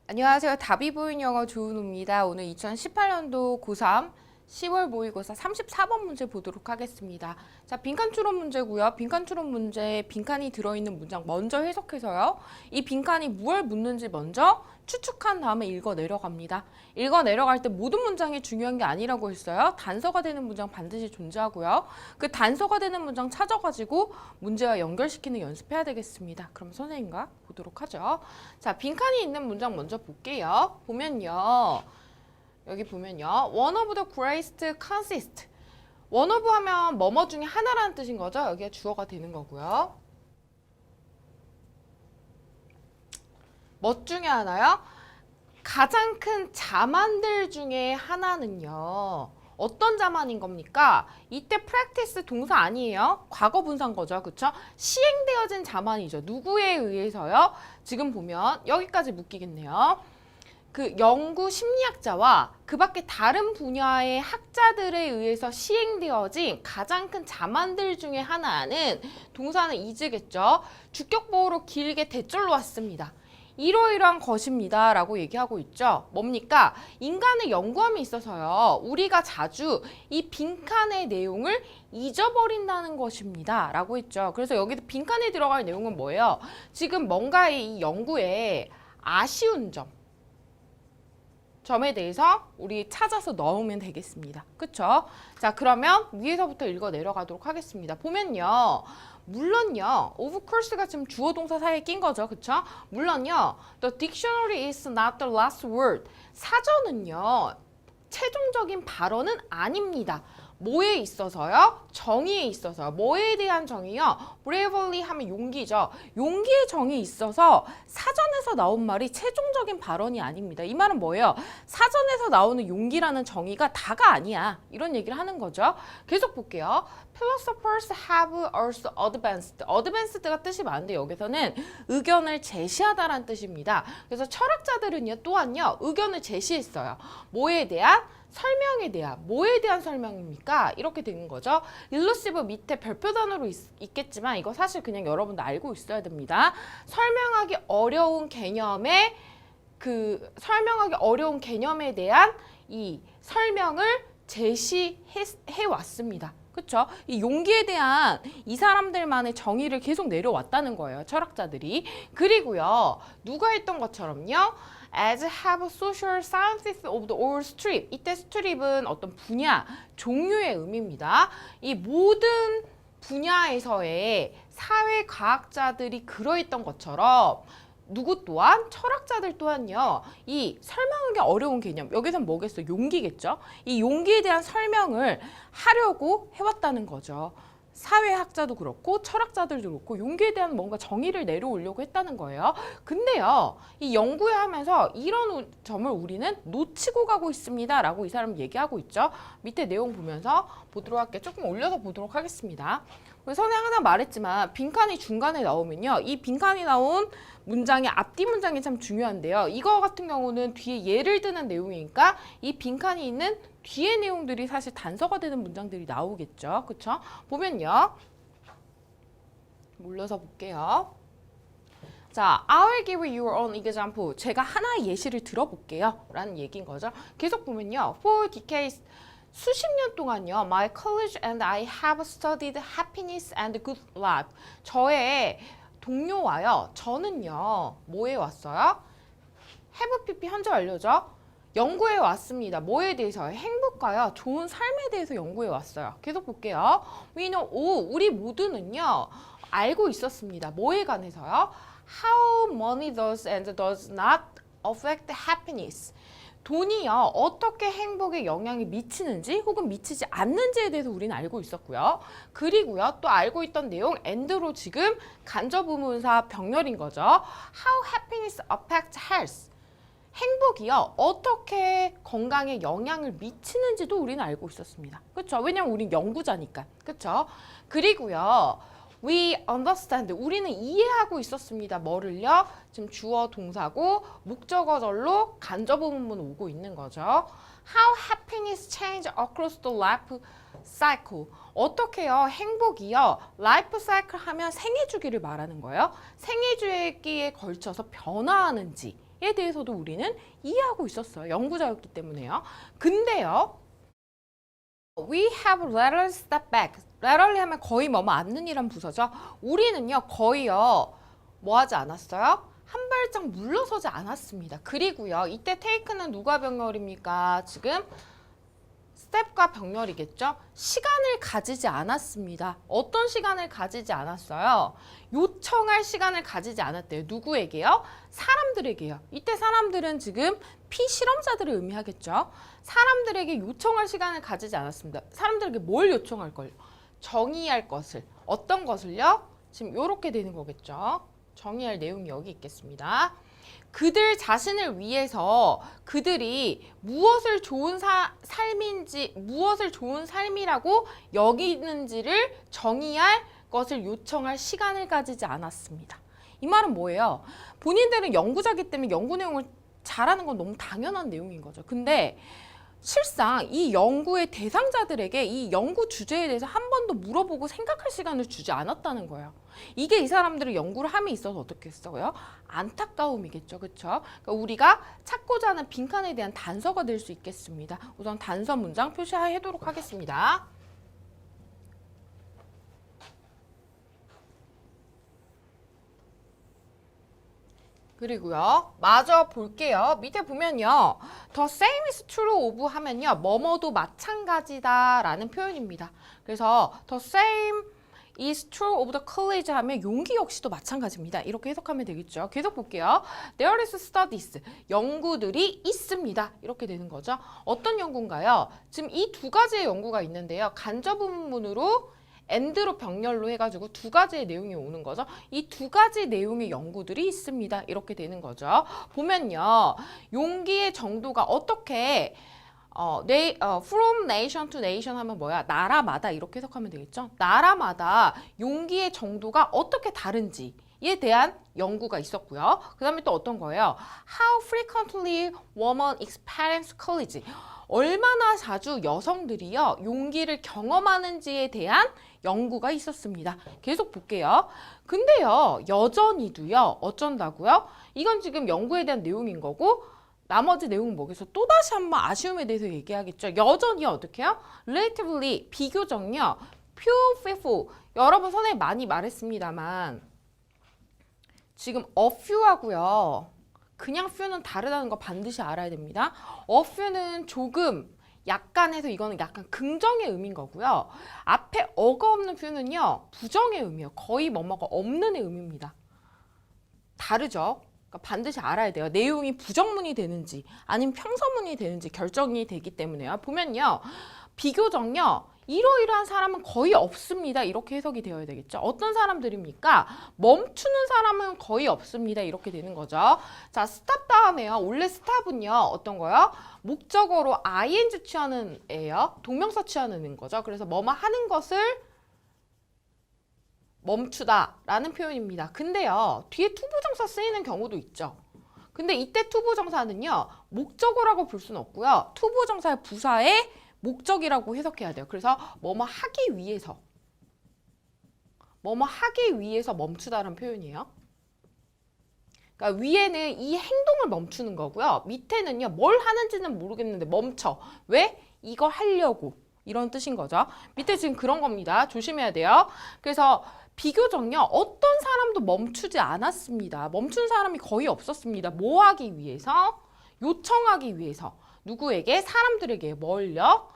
안녕하세요. 답이 보인 영어 조은우입니다. 오늘 2018년도 고3 10월 모의고사 34번 문제 보도록 하겠습니다. 자, 빈칸 추론 문제고요. 빈칸 추론 문제 빈칸이 들어있는 문장 먼저 해석해서요. 이 빈칸이 무엇을 묻는지 먼저 추측한 다음에 읽어 내려갑니다. 읽어 내려갈 때 모든 문장이 중요한 게 아니라고 했어요. 단서가 되는 문장 반드시 존재하고요. 그 단서가 되는 문장 찾아가지고 문제와 연결시키는 연습해야 되겠습니다. 그럼 선생님과 보도록 하죠. 자, 빈칸이 있는 문장 먼저 볼게요. 보면요. 여기 보면요. One of the greatest consist. One of 하면 뭐뭐 중에 하나라는 뜻인 거죠. 여기가 주어가 되는 거고요. 뭐 중에 하나요? 가장 큰 자만들 중에 하나는요. 어떤 자만인 겁니까? 이때 practice 동사 아니에요. 과거 분사인 거죠. 그쵸? 시행되어진 자만이죠. 누구에 의해서요? 지금 보면 여기까지 묶이겠네요. 그 연구 심리학자와 그 밖에 다른 분야의 학자들에 의해서 시행되어진 가장 큰 자만들 중에 하나는 동사는 is겠죠. 주격보호로 길게 대절로 왔습니다. 이러이러한 것입니다 라고 얘기하고 있죠. 뭡니까? 인간의 연구함에 있어서요. 우리가 자주 이 빈칸의 내용을 잊어버린다는 것입니다 라고 했죠. 그래서 여기 빈칸에 들어갈 내용은 뭐예요? 지금 뭔가의 이 연구에 아쉬운 점에 대해서 우리 찾아서 넣으면 되겠습니다. 그쵸? 자, 그러면 위에서부터 읽어 내려가도록 하겠습니다. 보면요. 물론요. of course가 지금 주어 동사 사이에 낀 거죠. 그쵸? 물론요. The dictionary is not the last word. 사전은요. 최종적인 발언은 아닙니다. 뭐에 있어서요? 정의에 있어서. 뭐에 대한 정의요? bravely 하면 용기죠. 용기의 정의에 있어서 사전에서 나온 말이 최종적인 발언이 아닙니다. 이 말은 뭐예요? 사전에서 나오는 용기라는 정의가 다가 아니야. 이런 얘기를 하는 거죠. 계속 볼게요. Philosophers have also advanced. advanced가 뜻이 많은데 여기서는 의견을 제시하다라는 뜻입니다. 그래서 철학자들은요 또한요 의견을 제시했어요. 뭐에 대한? 설명에 대한, 뭐에 대한 설명입니까? 이렇게 되는 거죠. 일루시브 밑에 별표 단어로 있겠지만 이거 사실 그냥 여러분도 알고 있어야 됩니다. 설명하기 어려운 개념에 대한 이 설명을 제시해 왔습니다. 그쵸? 이 용기에 대한 이 사람들만의 정의를 계속 내려왔다는 거예요. 철학자들이. 그리고요. 누가 했던 것처럼요. As have social sciences of the all strip. 이때 strip은 어떤 분야, 종류의 의미입니다. 이 모든 분야에서의 사회과학자들이 그러했던 것처럼 누구 또한 철학자들 또한요. 이 설명하기 어려운 개념. 여기선 뭐겠어? 용기겠죠. 이 용기에 대한 설명을 하려고 해왔다는 거죠. 사회학자도 그렇고 철학자들도 그렇고 용기에 대한 뭔가 정의를 내려오려고 했다는 거예요. 근데요. 이 연구하면서 이런 점을 우리는 놓치고 가고 있습니다. 라고 이 사람은 얘기하고 있죠. 밑에 내용 보면서 보도록 할게요. 조금 올려서 보도록 하겠습니다. 선생님 항상 말했지만 빈칸이 중간에 나오면요. 이 빈칸이 나온 문장의 앞뒤 문장이 참 중요한데요. 이거 같은 경우는 뒤에 예를 드는 내용이니까 이 빈칸이 있는 뒤의 내용들이 사실 단서가 되는 문장들이 나오겠죠. 그쵸? 보면요. 올려서 볼게요. 자, I will give you your own example. 제가 하나의 예시를 들어볼게요. 라는 얘기인 거죠. 계속 보면요. For decades, 수십 년 동안요. My colleague and I have studied happiness and good life. 저의 동료와요. 저는요. 뭐에 왔어요? have PP 현재 완료죠. 연구해 왔습니다. 뭐에 대해서요? 행복과요. 좋은 삶에 대해서 연구해 왔어요. 계속 볼게요. We know, 우리 모두는요. 알고 있었습니다. 뭐에 관해서요? How money does and does not affect happiness. 돈이요. 어떻게 행복에 영향이 미치는지 혹은 미치지 않는지에 대해서 우리는 알고 있었고요. 그리고요. 또 알고 있던 내용 and로 지금 간접 의문사 병렬인 거죠. How happiness affects health. 행복이요. 어떻게 건강에 영향을 미치는지도 우리는 알고 있었습니다. 그렇죠? 왜냐면 우린 연구자니까. 그렇죠? 그리고요. We understand. 우리는 이해하고 있었습니다. 뭐를요? 지금 주어 동사고 목적어절로 간접 의문문 오고 있는 거죠. How happiness change across the life cycle. 어떻게요? 행복이요. 라이프 사이클 하면 생애 주기를 말하는 거예요. 생애 주기에 걸쳐서 변화하는지 대해서도 우리는 이해하고 있었어요. 연구자였기 때문에요. 근데요. We have rarely stepped back. rarely 하면 거의 뭐뭐 않는이란 부사죠. 우리는요. 거의요. 뭐 하지 않았어요? 한 발짝 물러서지 않았습니다. 그리고요. 이때 take는 누가 병렬입니까? 지금 스텝과 병렬이겠죠? 시간을 가지지 않았습니다. 어떤 시간을 가지지 않았어요? 요청할 시간을 가지지 않았대요. 누구에게요? 사람들에게요. 이때 사람들은 지금 피실험자들을 의미하겠죠? 사람들에게 요청할 시간을 가지지 않았습니다. 사람들에게 뭘 요청할 걸요? 정의할 것을. 어떤 것을요? 지금 이렇게 되는 거겠죠? 정의할 내용이 여기 있겠습니다. 그들 자신을 위해서 그들이 무엇을 좋은 삶인지, 무엇을 좋은 삶이라고 여기는지를 정의할 것을 요청할 시간을 가지지 않았습니다. 이 말은 뭐예요? 본인들은 연구자이기 때문에 연구 내용을 잘하는 건 너무 당연한 내용인 거죠. 근데 실상 이 연구의 대상자들에게 이 연구 주제에 대해서 한 번도 물어보고 생각할 시간을 주지 않았다는 거예요. 이게 이 사람들을 연구를 함에 있어서 어떻게 했어요? 안타까움이겠죠. 그렇죠? 그러니까 우리가 찾고자 하는 빈칸에 대한 단서가 될 수 있겠습니다. 우선 단서 문장 표시하도록 하겠습니다. 그리고요. 마저 볼게요. 밑에 보면요. The same is true of 하면요. 뭐뭐도 마찬가지다 라는 표현입니다. 그래서 the same is true of the college 하면 용기 역시도 마찬가지입니다. 이렇게 해석하면 되겠죠. 계속 볼게요. There is studies. 연구들이 있습니다. 이렇게 되는 거죠. 어떤 연구인가요? 지금 이 두 가지의 연구가 있는데요. 간접 의문문으로 and로 병렬로 해가지고 두 가지의 내용이 오는 거죠. 이 두 가지 내용의 연구들이 있습니다. 이렇게 되는 거죠. 보면요. 용기의 정도가 어떻게 from nation to nation 하면 뭐야? 나라마다 이렇게 해석하면 되겠죠. 나라마다 용기의 정도가 어떻게 다른지에 대한 연구가 있었고요. 그 다음에 또 어떤 거예요? How frequently women experience courage. 얼마나 자주 여성들이요 용기를 경험하는지에 대한 연구가 있었습니다. 계속 볼게요. 근데요 여전히도요 어쩐다고요? 이건 지금 연구에 대한 내용인 거고 나머지 내용은 뭐겠어? 또다시 한번 아쉬움에 대해서 얘기하겠죠. 여전히 어떻게 해요? relatively 비교적요 few people 여러분 선생님 많이 말했습니다만 지금 a few 하고요 그냥 few는 다르다는 거 반드시 알아야 됩니다. a few는 조금, 약간 해서 이거는 약간 긍정의 의미인 거고요. 앞에 어가 없는 few는요. 부정의 의미예요. 거의 뭐뭐가 없는 의미입니다. 다르죠? 그러니까 반드시 알아야 돼요. 내용이 부정문이 되는지 아니면 평서문이 되는지 결정이 되기 때문에요. 보면요. 비교적요. 이러이러한 사람은 거의 없습니다. 이렇게 해석이 되어야 되겠죠. 어떤 사람들입니까? 멈추는 사람은 거의 없습니다. 이렇게 되는 거죠. 자, 스탑 다음에요. 원래 스탑은요. 어떤 거요? 목적어로 ing 취하는 애요. 동명사 취하는 거죠. 그래서 뭐뭐 하는 것을 멈추다 라는 표현입니다. 근데요. 뒤에 투부정사 쓰이는 경우도 있죠. 근데 이때 투부정사는요. 목적어라고 볼 수는 없고요. 투부정사의 부사에 목적이라고 해석해야 돼요. 그래서 뭐뭐 하기 위해서 멈추다라는 표현이에요. 그러니까 위에는 이 행동을 멈추는 거고요. 밑에는요. 뭘 하는지는 모르겠는데 멈춰. 왜? 이걸 하려고. 이런 뜻인 거죠. 밑에 지금 그런 겁니다. 조심해야 돼요. 그래서 비교적요. 어떤 사람도 멈추지 않았습니다. 멈춘 사람이 거의 없었습니다. 뭐 하기 위해서? 요청하기 위해서. 누구에게? 사람들에게. 뭘요?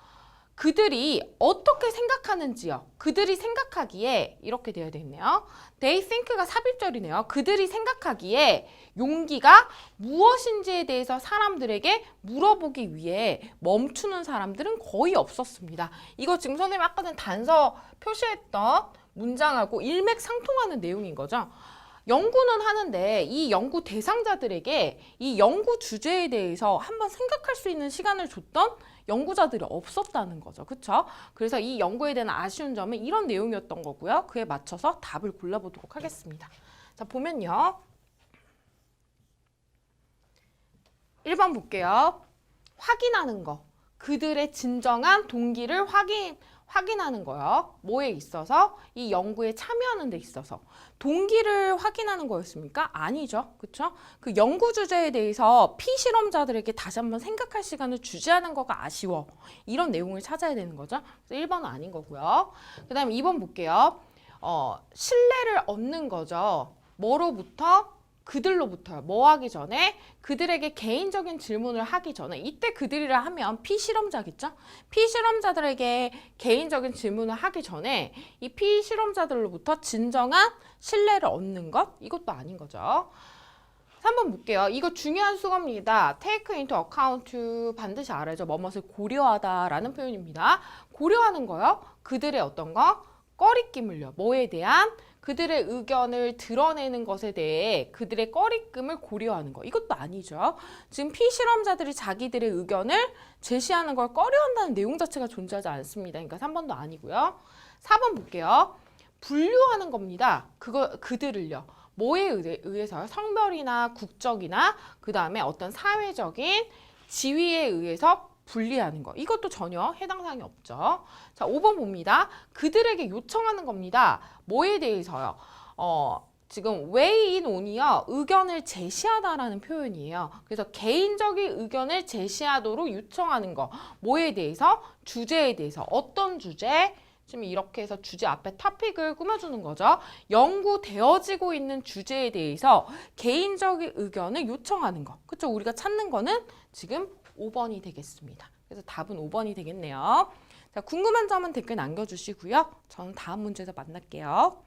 그들이 어떻게 생각하는지요. 그들이 생각하기에 이렇게 되어야 되겠네요. They think가 삽입절이네요. 그들이 생각하기에 용기가 무엇인지에 대해서 사람들에게 물어보기 위해 멈추는 사람들은 거의 없었습니다. 이거 지금 선생님 아까 전 단서 표시했던 문장하고 일맥상통하는 내용인 거죠. 연구는 하는데 이 연구 대상자들에게 이 연구 주제에 대해서 한번 생각할 수 있는 시간을 줬던 연구자들이 없었다는 거죠. 그렇죠? 그래서 이 연구에 대한 아쉬운 점은 이런 내용이었던 거고요. 그에 맞춰서 답을 골라보도록 하겠습니다. 자, 보면요. 1번 볼게요. 확인하는 거. 그들의 진정한 동기를 확인하는 거예요. 뭐에 있어서? 이 연구에 참여하는 데 있어서. 동기를 확인하는 거였습니까? 아니죠. 그렇죠? 그 연구 주제에 대해서 피실험자들에게 다시 한번 생각할 시간을 주지 않은 거가 아쉬워. 이런 내용을 찾아야 되는 거죠. 그래서 1번은 아닌 거고요. 그 다음에 2번 볼게요. 신뢰를 얻는 거죠. 뭐로부터? 그들로부터요. 뭐 하기 전에? 그들에게 개인적인 질문을 하기 전에. 이때 그들이라 하면 피실험자겠죠? 피실험자들에게 개인적인 질문을 하기 전에 이 피실험자들로부터 진정한 신뢰를 얻는 것? 이것도 아닌 거죠. 3번 볼게요. 이거 중요한 수거입니다. take into account 반드시 알아야죠. 뭐뭇을 고려하다라는 표현입니다. 고려하는 거요. 그들의 어떤 거? 꺼리낌을요. 뭐에 대한? 그들의 의견을 드러내는 것에 대해 그들의 꺼리낌을 고려하는 거. 이것도 아니죠. 지금 피실험자들이 자기들의 의견을 제시하는 걸 꺼려한다는 내용 자체가 존재하지 않습니다. 그러니까 3번도 아니고요. 4번 볼게요. 분류하는 겁니다. 그들을요. 뭐에 의해서요? 성별이나 국적이나 그 다음에 어떤 사회적인 지위에 의해서 분리하는 거. 이것도 전혀 해당 사항이 없죠. 자, 5번 봅니다. 그들에게 요청하는 겁니다. 뭐에 대해서요? 지금 weigh in on이요. 의견을 제시하다라는 표현이에요. 그래서 개인적인 의견을 제시하도록 요청하는 거. 뭐에 대해서? 주제에 대해서. 어떤 주제? 지금 이렇게 해서 주제 앞에 토픽을 꾸며주는 거죠. 연구되어지고 있는 주제에 대해서 개인적인 의견을 요청하는 거. 그렇죠? 우리가 찾는 거는 지금 5번이 되겠습니다. 그래서 답은 5번이 되겠네요. 자, 궁금한 점은 댓글 남겨주시고요. 저는 다음 문제에서 만날게요.